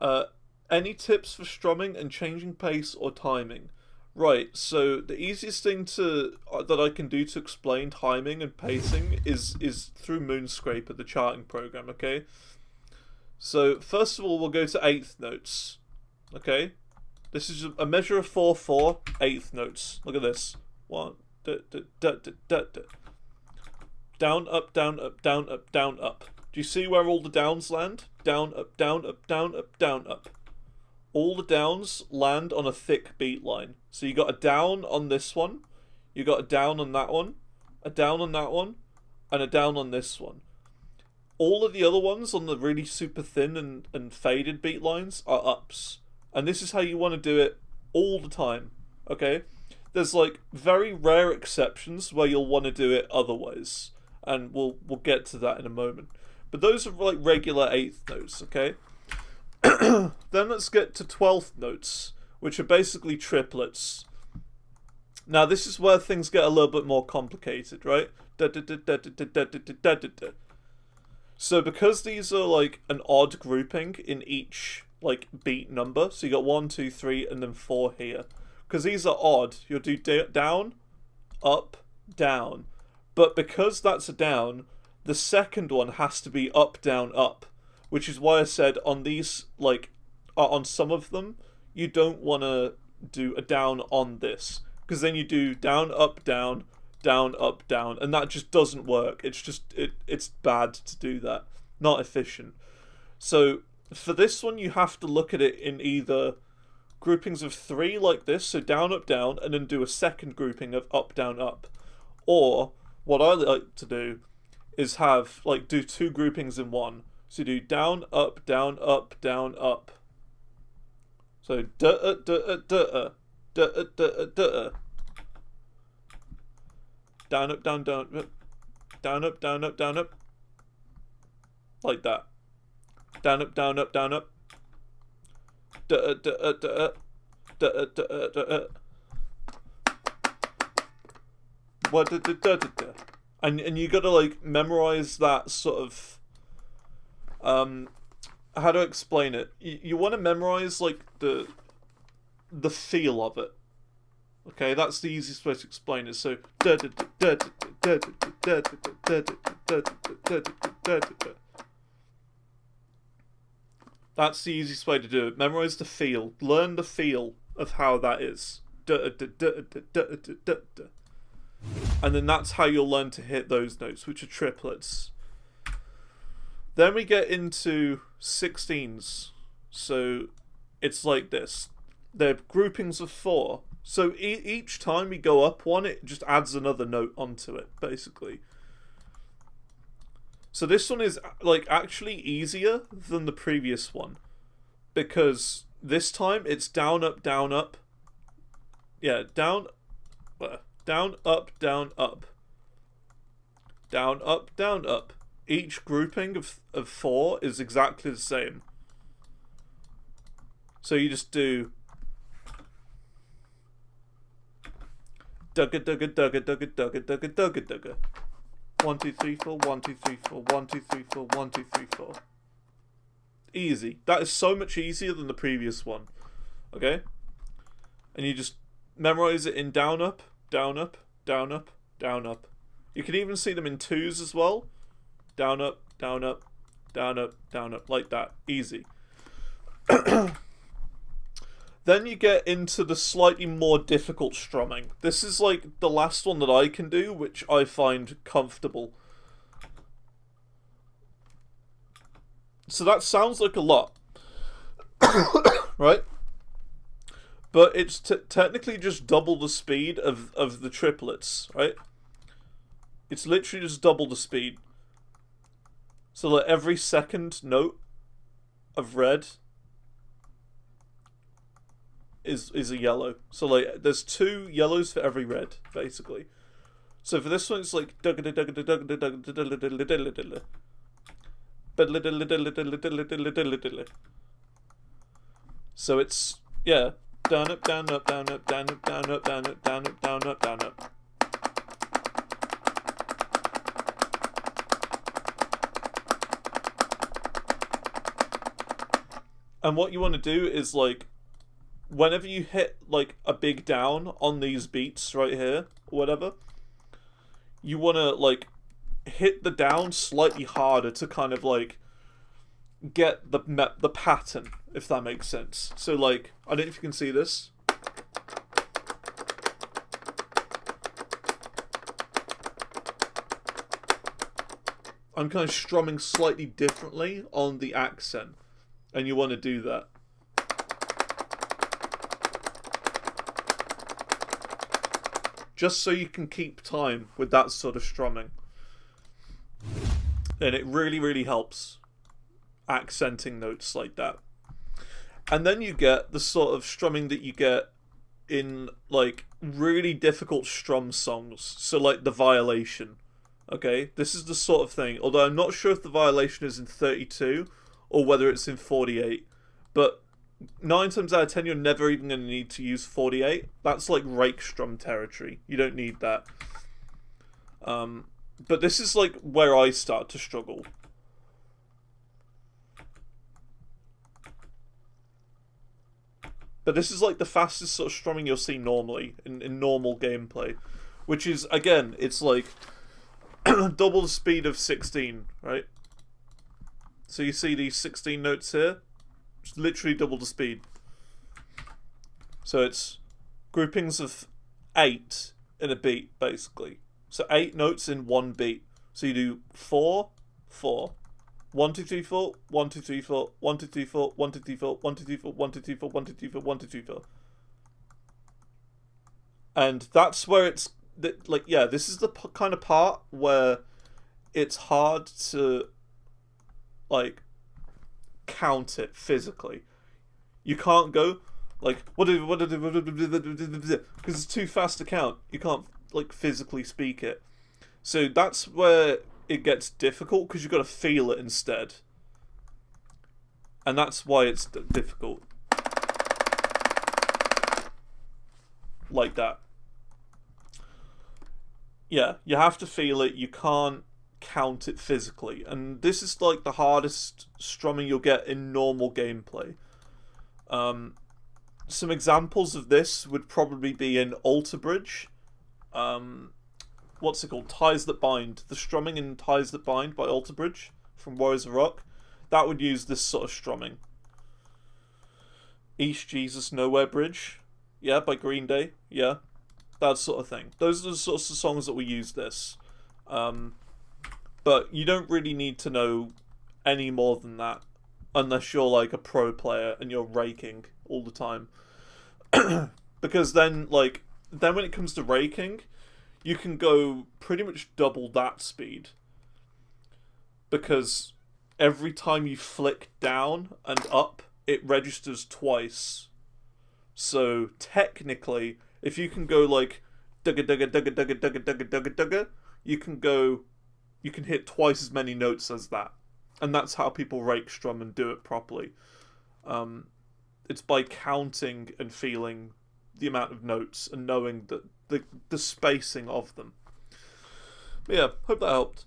Uh, any tips for strumming and changing pace or timing? Right, so the easiest thing that I can do to explain timing and pacing is through Moonscraper, the charting program, okay? So first of all, we'll go to eighth notes, okay? This is a measure of 4/4 eighth notes. Look at this. One, down, up, down, up, down, up, down, up. Do you see where all the downs land? Down, up, down, up, down, up, down, up. All the downs land on a thick beat line. So you got a down on this one, you got a down on that one, a down on that one, and a down on this one. All of the other ones on the really super thin and faded beat lines are ups. And this is how you want to do it all the time, okay? There's like very rare exceptions where you'll want to do it otherwise. And we'll get to that in a moment. But those are like regular eighth notes, okay? Then let's get to 12th notes, which are basically triplets. Now this is where things get a little bit more complicated, right? So because these are like an odd grouping in each like beat number, so you got 1, 2, 3, and then 4 here. Because these are odd, you'll do down, up, down. But because that's a down, the second one has to be up, down, up. Which is why I said on these, like, on some of them, you don't want to do a down on this. Because then you do down, up, down, up, down. And that just doesn't work. It's just, it's bad to do that. Not efficient. So, for this one, you have to look at it in either groupings of 3 like this. So down, up, down. And then do a second grouping of up, down, up. Or, what I like to do is have, like, do 2 groupings in one. So you do down, up, down, up, down, up. So da-uh. Down, up, down, down, up. Down, up, down, up, down, up. Like that. Down, up, down, up, down, up. Da-uh, da-uh, da-uh. Da-uh, da-uh, da-uh. What da-da-da-da-da. And you gotta, like, memorize that sort of... how to explain it? You want to memorize like the feel of it. Okay, that's the easiest way to explain it. So that's the easiest way to do it. Memorize the feel. Learn the feel of how that is. And then that's how you'll learn to hit those notes, which are triplets. Then we get into 16s. So it's like this. They're groupings of 4. So each time we go up one, it just adds another note onto it, basically. So this one is like actually easier than the previous one. Because this time it's down, up, down, up. Yeah, down, down, up, down, up. Down, up, down, up. Each grouping of 4 is exactly the same. So you just do dugga dugga dugga dugga dugga dugga dugga dugga. 1 2 3 4 1 2 3 4 1 2 3 4 1 2 3 4. Easy. That is so much easier than the previous one. Okay? And you just memorize it in down up, down up, down up, down up. You can even see them in 2s as well. Down, up, down, up, down, up, down, up, like that. Easy. Then you get into the slightly more difficult strumming. This is like the last one that I can do, which I find comfortable. So that sounds like a lot. Right? But it's technically just double the speed of the triplets, right? It's literally just double the speed. So like every second note of red is a yellow. So like there's 2 yellows for every red, basically. So for this one it's like so it's yeah, down up, down up, down up, down up, down up, down up, down up, down up, down up. And what you want to do is, like, whenever you hit, like, a big down on these beats right here, or whatever, you want to, like, hit the down slightly harder to kind of, like, get the pattern, if that makes sense. So, like, I don't know if you can see this. I'm kind of strumming slightly differently on the accent, and you want to do that. Just so you can keep time with that sort of strumming. And it really, really helps accenting notes like that. And then you get the sort of strumming that you get in, like, really difficult strum songs. So, like, the Violation. Okay, this is the sort of thing, although I'm not sure if the Violation is in 32 or whether it's in 48, but 9 times out of 10 you're never even going to need to use 48. That's like rake strum territory. You don't need that. But this is like where I start to struggle. But this is like the fastest sort of strumming you'll see normally in normal gameplay, which is, again, it's like double the speed of 16, right? So you see these 16 notes here? It's literally double the speed. So it's groupings of 8 in a beat, basically. So 8 notes in one beat. So you do 4, 4. 1, 2, 3, 4, 1, 2, 3, 4, 1, 2, 3, 4, 1, 2, 3, 4, 1, 2, 3, 4, 1, 2, 3, 4, 1, 2, 3, 4, 1, 2, 3, 4. And that's where it's, like, yeah, this is the kind of part where it's hard to, like, count it physically. You can't go, like, because it's too fast to count. You can't, like, physically speak it. So that's where it gets difficult, because you've got to feel it instead. And that's why it's difficult. Like that. Yeah, you have to feel it. You can't count it physically. And this is like the hardest strumming you'll get in normal gameplay. Some examples of this would probably be in Alter Bridge. What's it called? Ties That Bind. The strumming in Ties That Bind by Alter Bridge from Warriors of Rock. That would use this sort of strumming. East Jesus Nowhere Bridge. Yeah, by Green Day. Yeah. That sort of thing. Those are the sorts of songs that will use this. But you don't really need to know any more than that. Unless you're like a pro player and you're raking all the time. Because then, like, then when it comes to raking, you can go pretty much double that speed. Because every time you flick down and up, it registers twice. So technically, if you can go like dugga dugga dugga dugga dugga dugga dugga dugga, you can hit twice as many notes as that. And that's how people rake strum and do it properly. It's by counting and feeling the amount of notes and knowing that the spacing of them. But yeah, hope that helped.